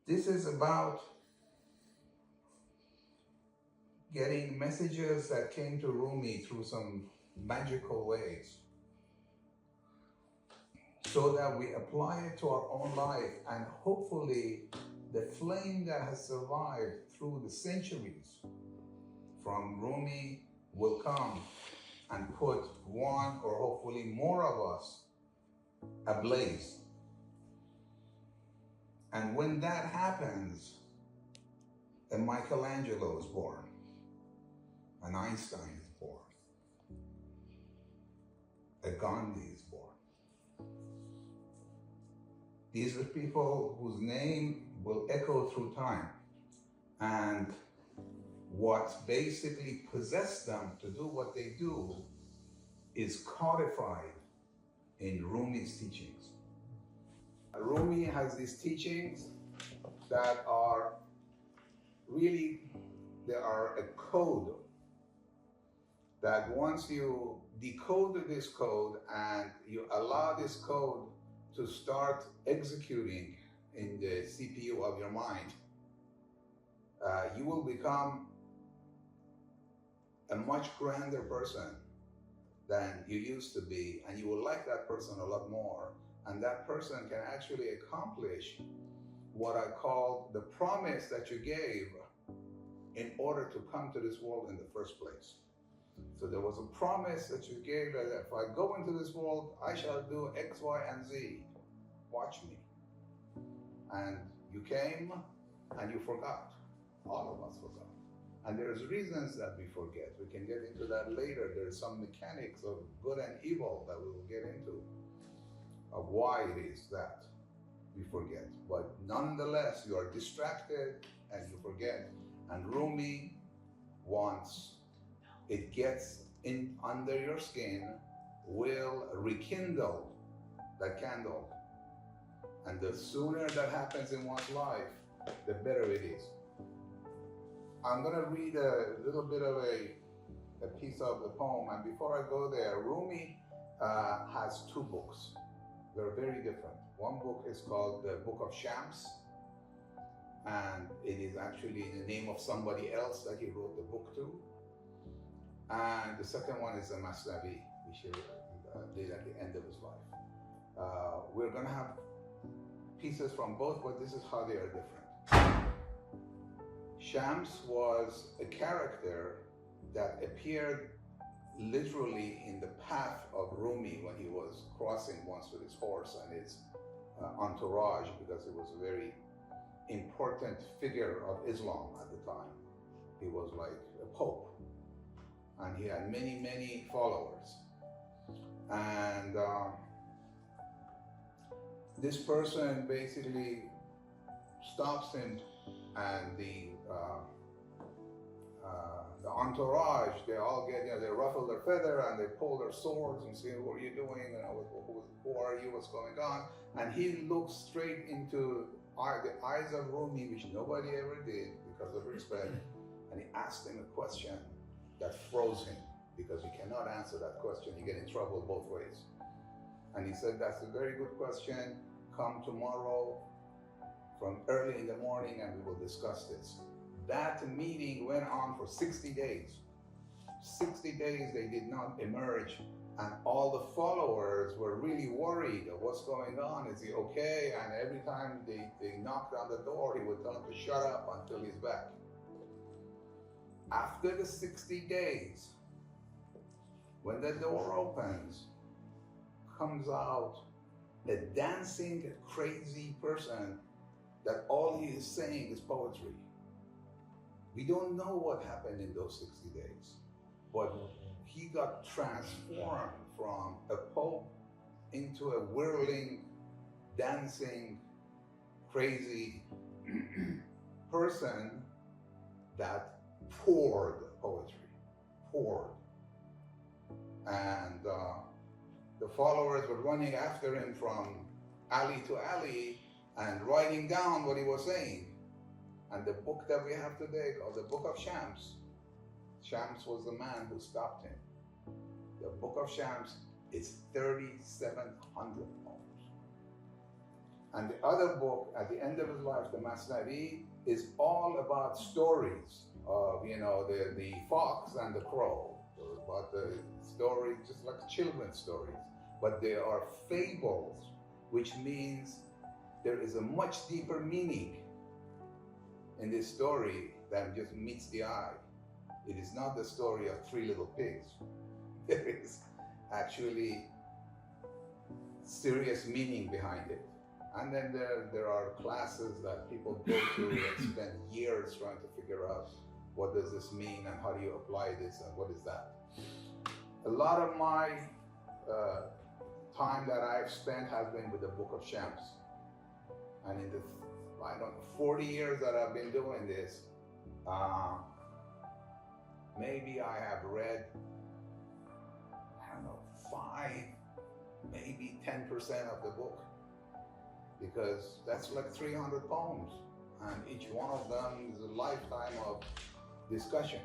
This is about getting messages that came to Rumi through some magical ways so that we apply it to our own life, and hopefully the flame that has survived through the centuries from Rumi will come and put one or hopefully more of us ablaze. And when that happens, a Michelangelo is born, an Einstein is born, a Gandhi is born. These are people whose name will echo through time, and what basically possessed them to do what they do is codified in Rumi's teachings. Rumi has these teachings that are really, they are a code that once you decode this code and you allow this code to start executing in the CPU of your mind, you will become a much grander person than you used to be, and you will like that person a lot more, and that person can actually accomplish what I call the promise that you gave in order to come to this world in the first place. So there was a promise that you gave that if I go into this world, I shall do X, Y, and Z. Watch me. And you came and you forgot. All of us forgot. And there's reasons that we forget. We can get into that later. There's some mechanics of good and evil that we will get into, of why it is that we forget. But nonetheless, you are distracted and you forget. And Rumi wants, it gets in under your skin, will rekindle that candle. And the sooner that happens in one's life, the better it is. I'm going to read a little bit of a piece of the poem. And before I go there, Rumi has two books. They're very different. One book is called the Book of Shams, and it is actually the name of somebody else that he wrote the book to. And the second one is the Masnavi, which he did at the end of his life. We're going to have pieces from both, but this is how they are different. Shams was a character that appeared literally in the path of Rumi when he was crossing once with his horse and his entourage, because he was a very important figure of Islam at the time. He was like a pope, and he had many, many followers. And this person basically stops him, and the entourage, they all get, they ruffle their feather and they pull their swords and say, what are you doing? Who are you? What's going on? And he looks straight into the eyes of Rumi, which nobody ever did because of respect. And he asked him a question that froze him, because you cannot answer that question. You get in trouble both ways. And he said, that's a very good question. Come tomorrow from early in the morning and we will discuss this. That meeting went on for 60 days. 60 days they did not emerge, and all the followers were really worried of what's going on. Is he okay? And every time they knocked on the door, he would tell them to shut up until he's back. After the 60 days, when the door opens, comes out a dancing, crazy person that all he is saying is poetry. We don't know what happened in those 60 days, but he got transformed from a pope into a whirling, dancing, crazy person that poured poetry, poured. And the followers were running after him from alley to alley and writing down what he was saying. And the book that we have today, called the Book of Shams, Shams was the man who stopped him. The Book of Shams is 3,700 poems. And the other book, at the end of his life, the Masnavi, is all about stories of, the fox and the crow, about the stories, just like children's stories. But they are fables, which means there is a much deeper meaning in this story than just meets the eye. It is not the story of three little pigs. There is actually serious meaning behind it. And then there are classes that people go to and spend years trying to figure out what does this mean and how do you apply this and what is that. A lot of my time that I've spent has been with the Book of Shams. And in the 40 years that I've been doing this, maybe I have read, 5, maybe 10% of the book, because that's like 300 poems, and each one of them is a lifetime of discussion.